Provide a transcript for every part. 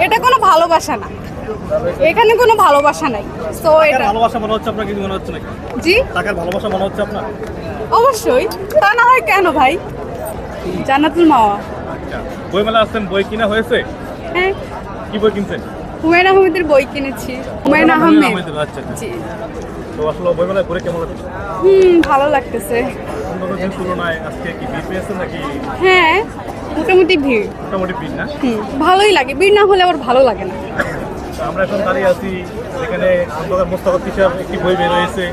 এটা কোনো ভালোবাসা না, এখানে কোনো ভালোবাসা নাই। তো এটা ভালোবাসা মনে হচ্ছে আপনার, কিছু মনে হচ্ছে নাকি? জি টাকার ভালোবাসা মনে হচ্ছে আপনার? অবশ্যই, তা না হয় কেন ভাই? জান্নাতুল মাওয়া। আচ্ছা, বইমেলা আসছেন, বই কিনা হয়েছে? হ্যাঁ, কি বই কিনছেন? হুমায়ুন আহমেদের বই কিনেছি। হুমায়ুন আহমেদ। আচ্ছা, জি। তো আসলে বইমেলায় ঘুরে কেমন লাগছে? ভালো লাগতেছে। অন্যান্য দিন তুলনায় আজকে কি ভিড় পেয়েছেন নাকি? হ্যাঁ, মোটামুটি ভিড়। মোটামুটি ভিড় না? ভালোই লাগে, ভিড় না হলে আবার ভালো লাগে না। তো আমরা এখন দাঁড়িয়ে আছি, এখানে খন্দকার মোস্তফা কিশোর একটি বই বের হয়েছে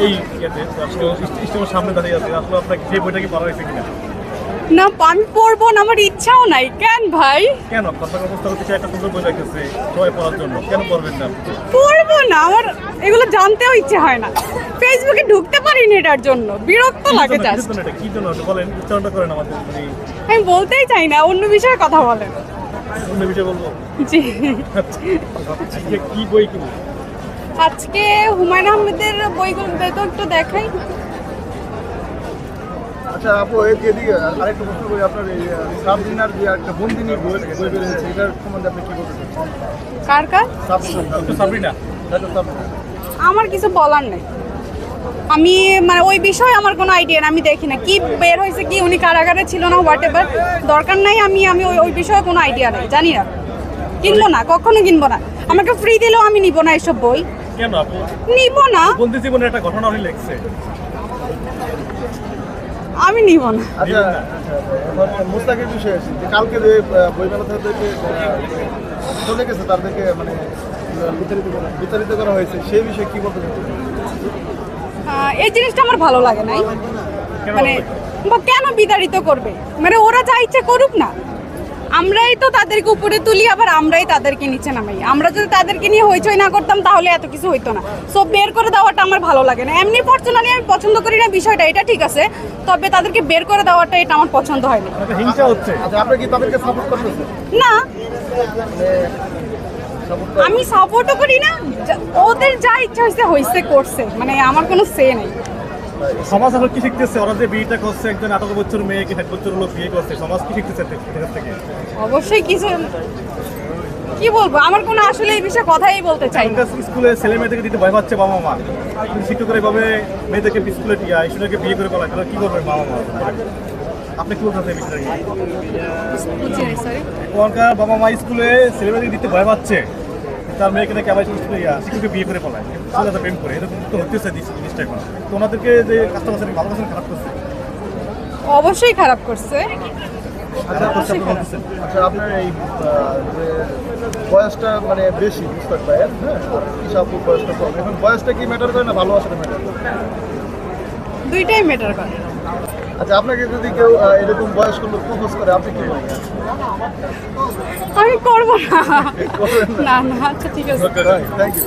এই ইয়েতে, আজকে স্টেজের সামনে দাঁড়িয়ে আছে। আসলে আপনার সেই বইটা কি পড়া হয়েছে কিনা? না, আমি পড়বো না, আমার ইচ্ছাও নাই। কেন ভাই? কেন? খন্দকার মোস্তফা কিশোর একটা সুন্দর বই রাখতেছে সবাই পড়ার জন্য, কেন পড়বেন না? পড়বো না, আমার এগুলো জানতেও ইচ্ছে হয় না। ফেসবুকে ঢুকতে পারিনি এটার জন্য, বিরক্ত লাগে জাস্ট। কি জন্য বলেন, উচ্চারণটা করেন আমাদের। আমি বলতেই চাই না, অন্য বিষয়ে কথা বলেন। অন্য বিষয় বলবো। জি। আজকে কি বই কিনবো? আজকে হুমায়ুন আহমেদের বইগুলো তো একটু দেখাই। আচ্ছা আপু, এদিকে আরেকটা প্রশ্ন করি, আপনার এই সাবরিনার যে একটা বন্দিনী বই বেরিয়েছে, এটার সম্বন্ধে আপনি কি বলতে চান? কার কার? সাবরিনা। আমার কিছু বলার নেই। আমি মানে ওই বিষয়ে আমার কোনো আইডিয়া না, আমি দেখি না কি বের হয়েছে, কি উনি কারাগারে ছিল না, হোয়াট এভার, দরকার নাই। আমি ওই বিষয়ে কোনো আইডিয়া নেই, জানি না, কিনবো না, কখনো কিনবো না। আমাকে ফ্রি দিলেও আমি নিব না এসব বই, কেন আপু? নিব না, বন্দি জীবনের একটা ঘটনা উনি লিখছে। আমি নিব না। আচ্ছা, মুস্তাকের বিষয়ে আসি, যে কালকে যে বইমেলা থেকে চলে গেছে, তাদেরকে মানে বিতাড়িত করা হয়েছে, সেই বিষয়ে কি বলতে চান? এই জিনিসটা আমার ভালো লাগে নাই। মানে কেন বিতাড়িত করবে? মানে ওরা যা ইচ্ছে করুক না, আমরাই তো তাদেরকে উপরে তুলি, আবার আমরাই তাদেরকে নিচে নামাই। আমরা যদি তাদেরকে নিয়ে হইচই না করতাম তাহলে এত কিছু হইতো না। সো বের করে দেওয়াটা আমার ভালো লাগে না। এমনি পার্সোনালি আমি পছন্দ করি না বিষয়টা, এটা ঠিক আছে, তবে তাদেরকে বের করে দেওয়াটা এটা আমার পছন্দ হয়নি। হিংসা হচ্ছে। আচ্ছা, আপনি কি তাদেরকে সাপোর্ট করতেছেন? না, আমি সাপোর্টও করি না, ওদের যা ইচ্ছা হয়েছে করছে, মানে আমার কোনো সে নেই। সমাজ এখন কি শিখতেছে? ওরা যে বিয়েটা করছে, একজন 18 বছর মেয়েকে 60 বছর লোক বিয়ে করছে, সমাজ কি শিখতেছে এখান থেকে? অবশ্যই কিছু, কি বলবো, আমার কোনো আসলে এই বিষয়ে কথাই বলতে চাই না। স্কুলে ছেলে মেয়েদেরকে দিতে ভয় পাচ্ছে বাবা মা, শিক্ষকরা এভাবে মেয়েদেরকে স্কুলে স্টুডেন্টকে বিয়ে করে বলায়, তাহলে কি করবে বাবা মা? আপনি কি বলতে চান? বুঝি নাই, সরি। ওখানকার বাবা মা স্কুলে ছেলে মেয়েদেরকে দিতে ভয় পাচ্ছে, তার মেয়েকে নাকি আবার শিক্ষককে বিয়ে করে পলায়, ছেলেটা প্রেম করে, এরকম তো হতেছে জিনিসটা এখন। তো ওনাদেরকে যে কাজটা করছে ভালো করছেন, খারাপ করছে? অবশ্যই খারাপ করছে। আচ্ছা, আপনার এই যে বয়সটা মানে বেশি মুস্তাক ভাইয়ের, হ্যাঁ, ইসাপুর বয়সটা কম, এখন বয়সটা কি ম্যাটার করে না ভালোবাসাটা ম্যাটার করে? দুইটাই ম্যাটার করে। আচ্ছা, আপনাকে যদি কেউ এরকম বয়স করলে প্রপোজ করে, আপনি কি বলবেন? আমি করবো না। না না, আচ্ছা ঠিক আছে। Thank you.